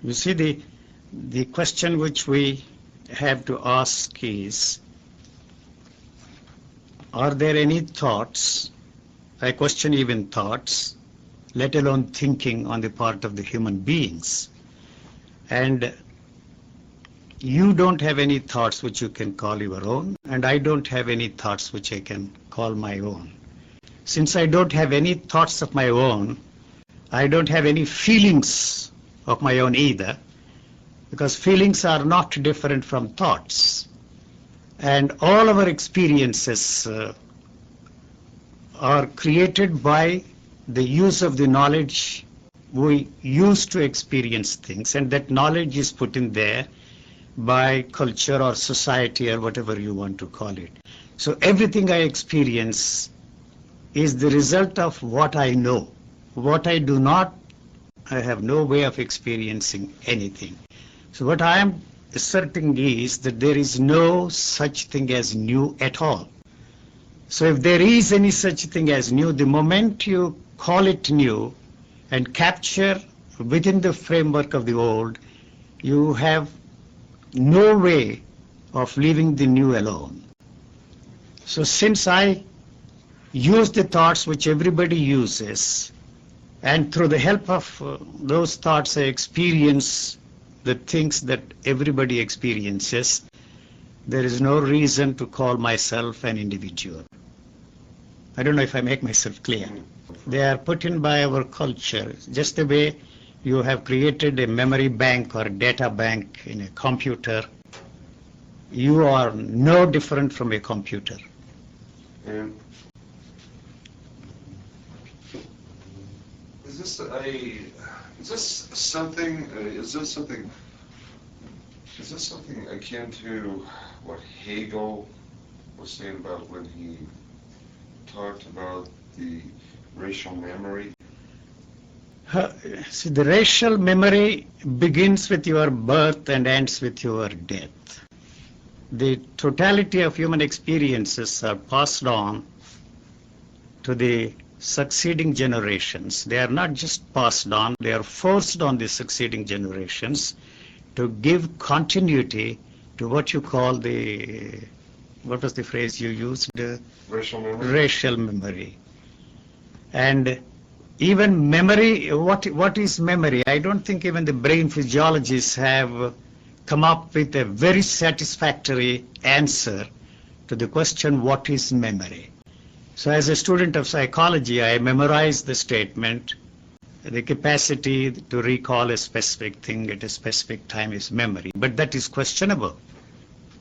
You see, the question which we have to ask is, are there any thoughts, I question even thoughts, let alone thinking on the part of the human beings? And you don't have any thoughts which you can call your own, and I don't have any thoughts which I can call my own. Since I don't have any thoughts of my own, I don't have any feelings of my own either, because feelings are not different from thoughts. And all our experiences are created by the use of the knowledge we use to experience things, and that knowledge is put in there by culture or society or whatever you want to call it. So everything I experience is the result of what I know. What I do not, I have no way of experiencing anything. So what I am asserting is that there is no such thing as new at all. So if there is any such thing as new, the moment you call it new and capture within the framework of the old, you have no way of leaving the new alone. So since I use the thoughts which everybody uses, and through the help of those thoughts I experience the things that everybody experiences, there is no reason to call myself an individual. I don't know if I make myself clear. They are put in by our culture, just the way you have created a memory bank or a data bank in a computer. You are no different from a computer. And is this something akin to what Hegel was saying about when he talked about the racial memory? See, the racial memory begins with your birth and ends with your death. The totality of human experiences are passed on to the succeeding generations. They are not just passed on, they are forced on the succeeding generations to give continuity to what you call the, what was the phrase you used? Racial memory. Racial memory. And even memory, what is memory? I don't think even the brain physiologists have come up with a very satisfactory answer to the question, what is memory? So as a student of psychology, I memorized the statement, the capacity to recall a specific thing at a specific time is memory. But that is questionable,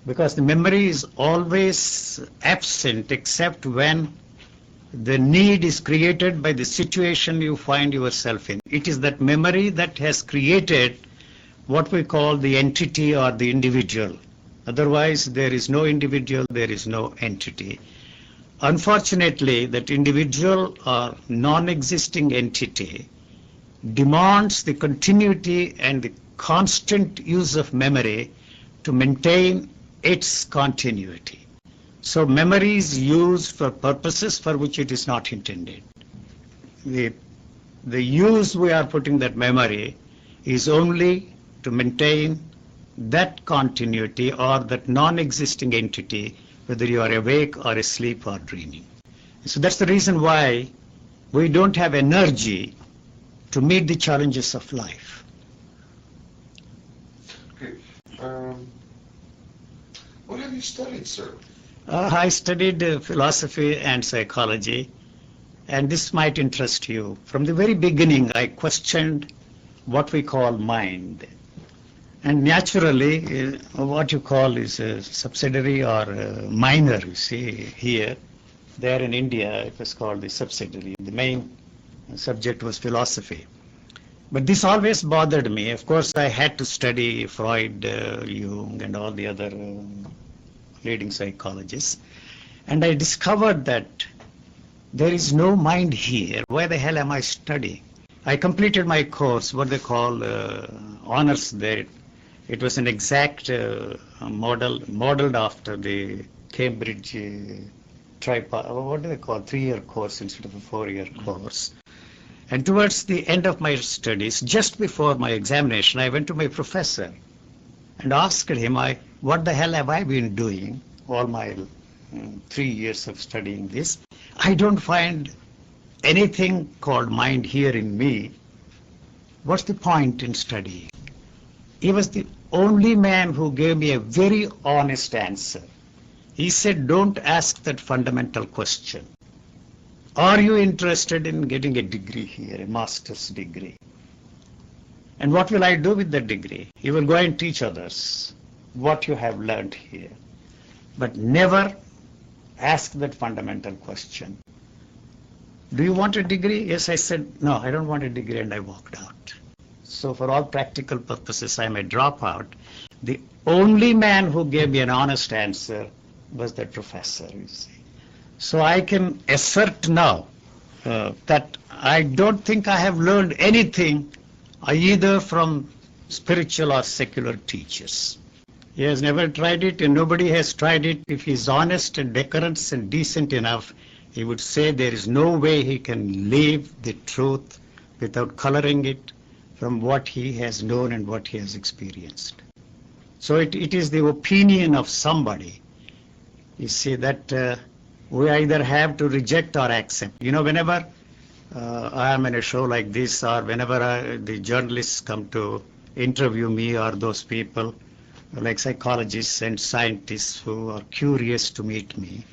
because the memory is always absent except when the need is created by the situation you find yourself in. It is that memory that has created what we call the entity or the individual. Otherwise, there is no individual, there is no entity. Unfortunately, that individual or non-existing entity demands the continuity and the constant use of memory to maintain its continuity. So memory is used for purposes for which it is not intended. The use we are putting that memory is only to maintain that continuity or that non-existing entity, whether you are awake or asleep or dreaming. So that's the reason why we don't have energy to meet the challenges of life. Okay. What have you studied, sir? I studied philosophy and psychology, and this might interest you. From the very beginning, I questioned what we call mind. And naturally, what you call is a subsidiary or a minor, you see here. There in India, it was called the subsidiary. The main subject was philosophy. But this always bothered me. Of course, I had to study Freud, Jung, and all the other leading psychologists. And I discovered that there is no mind here. Why the hell am I studying? I completed my course, what they call honors there. It was an exact modeled after the Cambridge what do they call, 3-year course instead of a 4-year course. And towards the end of my studies, just before my examination, I went to my professor and asked him, what the hell have I been doing all my 3 years of studying this? I don't find anything called mind here in me. What's the point in studying? He was the only man who gave me a very honest answer. He said, don't ask that fundamental question. Are you interested in getting a degree here, a master's degree? And what will I do with the degree? You will go and teach others what you have learned here. But never ask that fundamental question. Do you want a degree? Yes, I said, no, I don't want a degree, and I walked out. So for all practical purposes, I'm a dropout. The only man who gave me an honest answer was that professor, you see. So I can assert now that I don't think I have learned anything either from spiritual or secular teachers. He has never tried it, and nobody has tried it. If he's honest and decorous and decent enough, he would say there is no way he can live the truth without coloring it from what he has known and what he has experienced. So it is the opinion of somebody, you see, that we either have to reject or accept. You know, whenever I am in a show like this, or whenever the journalists come to interview me, or those people like psychologists and scientists who are curious to meet me,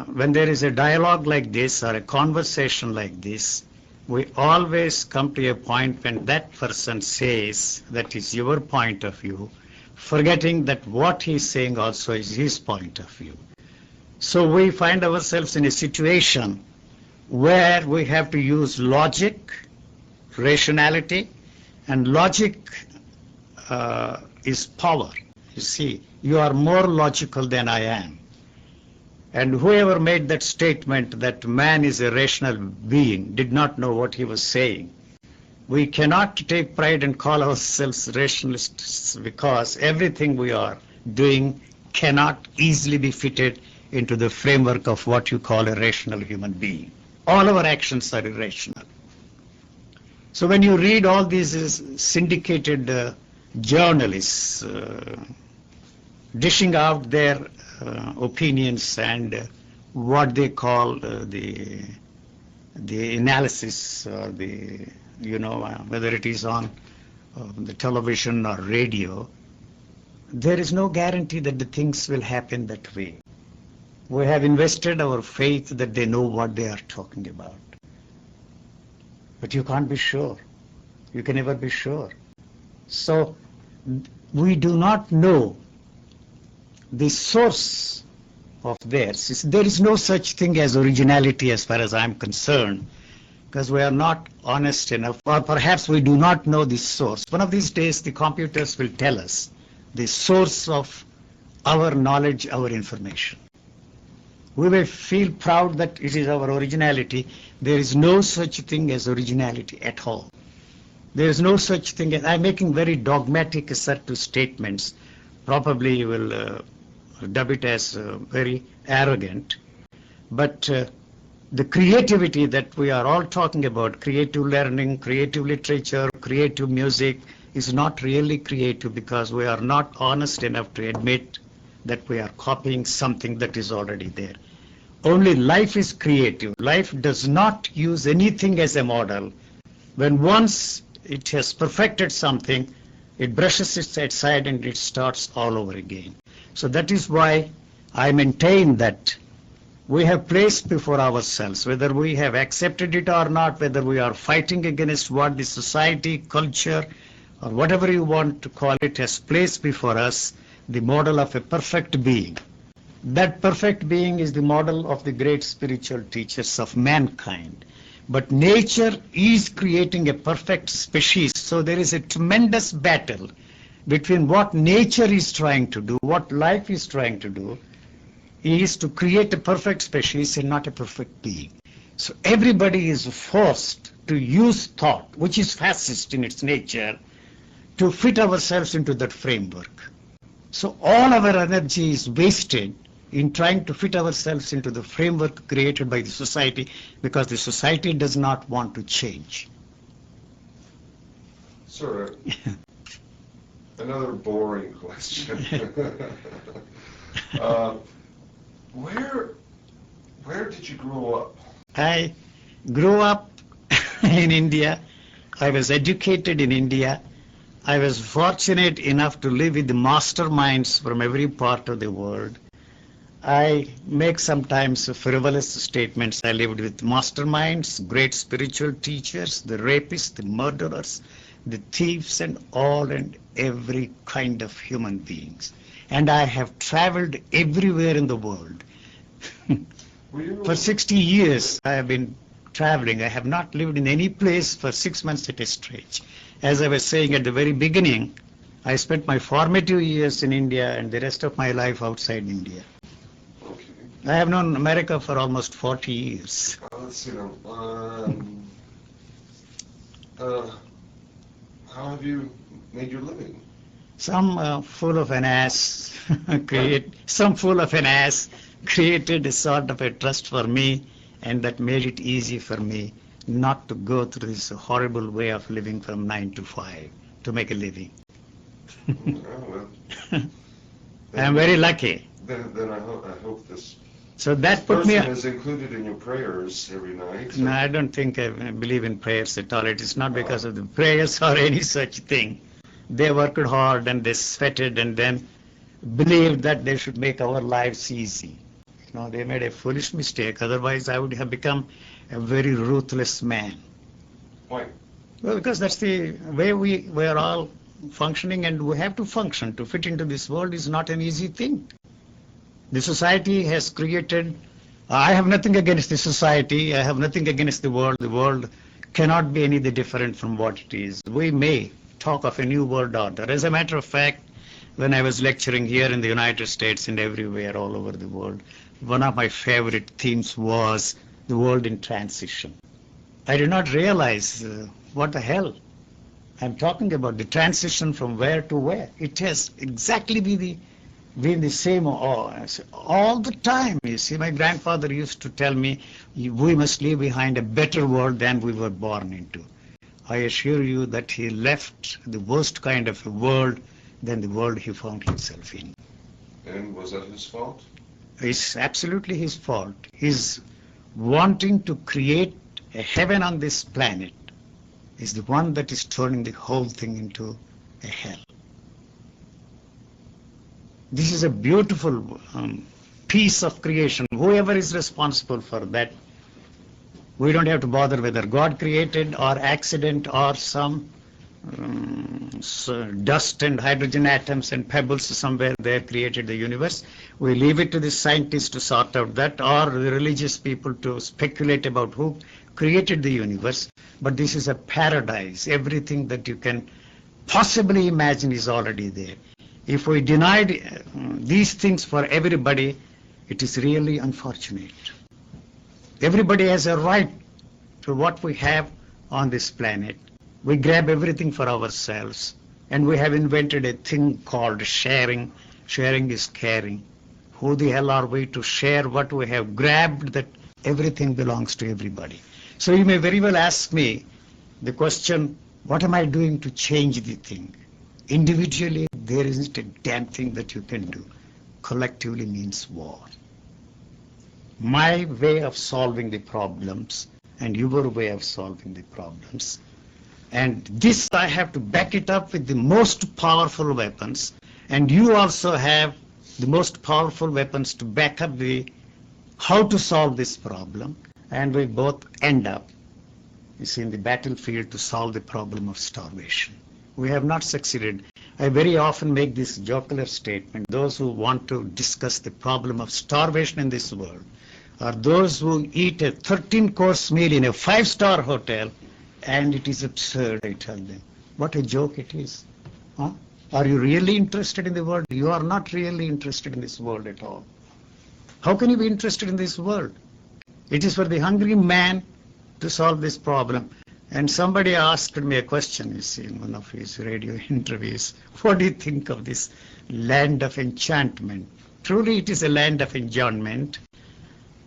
when there is a dialogue like this or a conversation like this, we always come to a point when that person says that is your point of view, forgetting that what he's saying also is his point of view. So we find ourselves in a situation where we have to use logic, rationality, and logic is power. You see, you are more logical than I am. And whoever made that statement that man is a rational being did not know what he was saying. We cannot take pride and call ourselves rationalists, because everything we are doing cannot easily be fitted into the framework of what you call a rational human being. All our actions are irrational. So when you read all these syndicated journalists dishing out their opinions and what they call the analysis, or the, you know, whether it is on the television or radio, there is no guarantee that the things will happen that way. We have invested our faith that they know what they are talking about. But you can't be sure. You can never be sure. So we do not know the source of theirs. There is no such thing as originality as far as I'm concerned, because we are not honest enough, or perhaps we do not know the source. One of these days the computers will tell us the source of our knowledge, our information. We will feel proud that it is our originality. There is no such thing as originality at all. There is no such thing as, I'm making very dogmatic assertive statements. Probably you will dub it as very arrogant. But the creativity that we are all talking about, creative learning, creative literature, creative music, is not really creative, because we are not honest enough to admit that we are copying something that is already there. Only life is creative. Life does not use anything as a model. When once it has perfected something, it brushes it aside and it starts all over again. So that is why I maintain that we have placed before ourselves, whether we have accepted it or not, whether we are fighting against what the society, culture, or whatever you want to call it, has placed before us, the model of a perfect being. That perfect being is the model of the great spiritual teachers of mankind. But nature is creating a perfect species, so there is a tremendous battle between what nature is trying to do, what life is trying to do, is to create a perfect species and not a perfect being. So everybody is forced to use thought, which is fascist in its nature, to fit ourselves into that framework. So all our energy is wasted in trying to fit ourselves into the framework created by the society, because the society does not want to change. Sir, another boring question. Where did you grow up? I grew up in India. I was educated in India. I was fortunate enough to live with the masterminds from every part of the world. I make sometimes frivolous statements. I lived with masterminds, great spiritual teachers, the rapists, the murderers, the thieves, and all and every kind of human beings. And I have traveled everywhere in the world. For 60 years I have been traveling. I have not lived in any place for 6 months at a stretch. As I was saying at the very beginning, I spent my formative years in India and the rest of my life outside India. Okay. I have known America for almost 40 years. Let's see now. How have you made your living? Some fool of an ass created a sort of a trust for me, and that made it easy for me not to go through this horrible way of living from 9 to 5 to make a living. Well, I am very lucky. Then I hope this So that put me. person is included in your prayers every night. No, I don't think I believe in prayers at all. It is not because of the prayers or any such thing. They worked hard and they sweated and then believed that they should make our lives easy. They made a foolish mistake. Otherwise, I would have become a very ruthless man. Why? Well, because that's the way we are all functioning, and we have to function. To fit into this world is not an easy thing. The society has created. I have nothing against the society. I have nothing against the world. The world cannot be any different from what it is. We may talk of a new world order. As a matter of fact, when I was lecturing here in the United States and everywhere all over the world, one of my favorite themes was the world in transition. I did not realize what the hell I'm talking about, the transition from where to where. It has exactly been the same all the time. You see, my grandfather used to tell me, we must leave behind a better world than we were born into. I assure you that he left the worst kind of a world than the world he found himself in. And was that his fault? It's absolutely his fault. His wanting to create a heaven on this planet is the one that is turning the whole thing into a hell. This is a beautiful piece of creation. Whoever is responsible for that, we don't have to bother whether God created or accident or some dust and hydrogen atoms and pebbles somewhere there created the universe. We leave it to the scientists to sort out that, or the religious people to speculate about who created the universe. But this is a paradise. Everything that you can possibly imagine is already there. If we denied these things for everybody, it is really unfortunate. Everybody has a right to what we have on this planet. We grab everything for ourselves, and we have invented a thing called sharing. Sharing is caring. Who the hell are we to share what we have grabbed that everything belongs to everybody? So you may very well ask me the question, what am I doing to change the thing? Individually, there isn't a damn thing that you can do. Collectively means war. My way of solving the problems and your way of solving the problems. And this I have to back it up with the most powerful weapons. And you also have the most powerful weapons to back up how to solve this problem. And we both end up, you see, in the battlefield to solve the problem of starvation. We have not succeeded. I very often make this jocular statement. Those who want to discuss the problem of starvation in this world are those who eat a 13-course meal in a 5-star hotel, and it is absurd, I tell them. What a joke it is. Huh? Are you really interested in the world? You are not really interested in this world at all. How can you be interested in this world? It is for the hungry man to solve this problem. And somebody asked me a question, you see, in one of his radio interviews. What do you think of this land of enchantment? truly it is a land of enjoyment.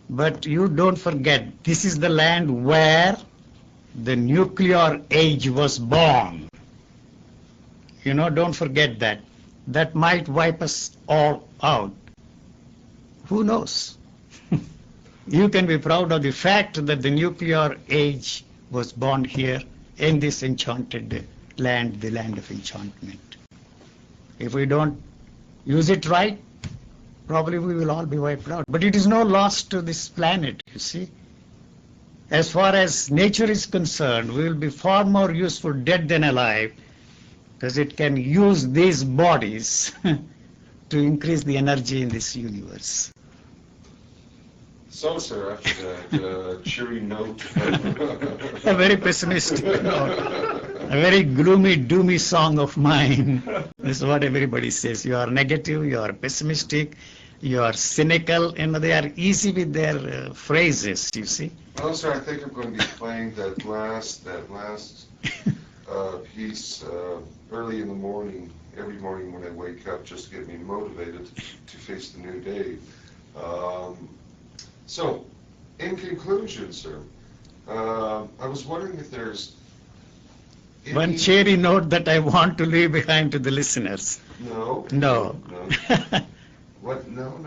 But you don't forget, this is the land where the nuclear age was born. You know, don't forget that. That might wipe us all out. Who knows? You can be proud of the fact that the nuclear age was born here in this enchanted land, the land of enchantment. If we don't use it right, probably we will all be wiped out. But it is no loss to this planet, you see. As far as nature is concerned, we will be far more useful dead than alive, because it can use these bodies to increase the energy in this universe. So, sir, after that cheery note. A very pessimistic note, a very gloomy, doomy song of mine. This is what everybody says. You are negative, you are pessimistic, you are cynical, and they are easy with their phrases, you see. Well, sir, I think I'm going to be playing that last piece early in the morning, every morning when I wake up, just to get me motivated to face the new day. So, in conclusion, sir, I was wondering if there's one cheery note that I want to leave behind to the listeners. No. No. What? No,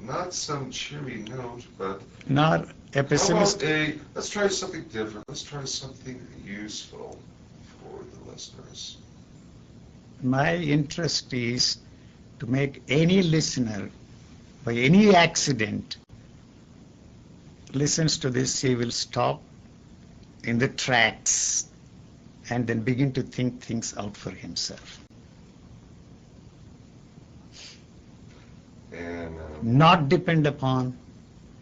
not some cheery note, but Not a pessimistic. Let's try something different. Let's try something useful for the listeners. My interest is to make any listener, by any accident, listens to this, he will stop in the tracks and then begin to think things out for himself. And Not depend upon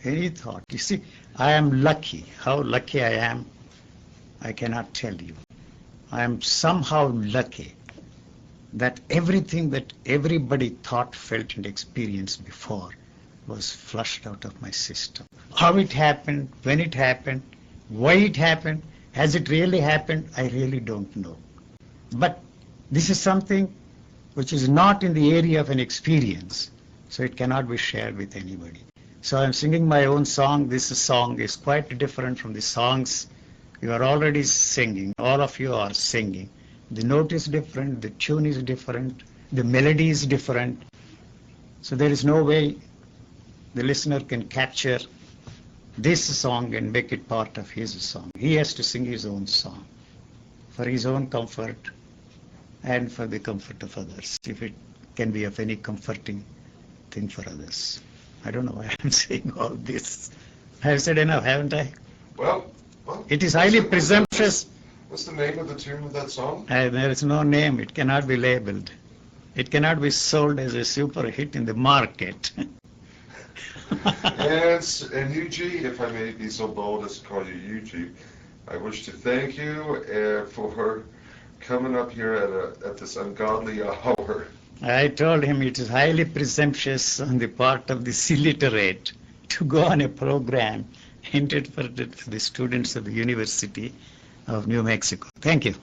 any thought. You see, I am lucky. How lucky I am, I cannot tell you. I am somehow lucky that everything that everybody thought, felt, and experienced before was flushed out of my system. How it happened, when it happened, why it happened, has it really happened, I really don't know. But this is something which is not in the area of an experience, so it cannot be shared with anybody. So I'm singing my own song. This song is quite different from the songs you are already singing. All of you are singing. The note is different, the tune is different, the melody is different. So there is no way the listener can capture this song and make it part of his song. He has to sing his own song for his own comfort and for the comfort of others, if it can be of any comforting thing for others. I don't know why I'm saying all this. I've said enough, haven't I? well, It is highly presumptuous. What's the name of the tune of that song? There is no name. It cannot be labeled. It cannot be sold as a super hit in the market. And UG, if I may be so bold as to call you UG, I wish to thank you for coming up here at this ungodly hour. I told him it is highly presumptuous on the part of the illiterate to go on a program intended for the students of the University of New Mexico. Thank you.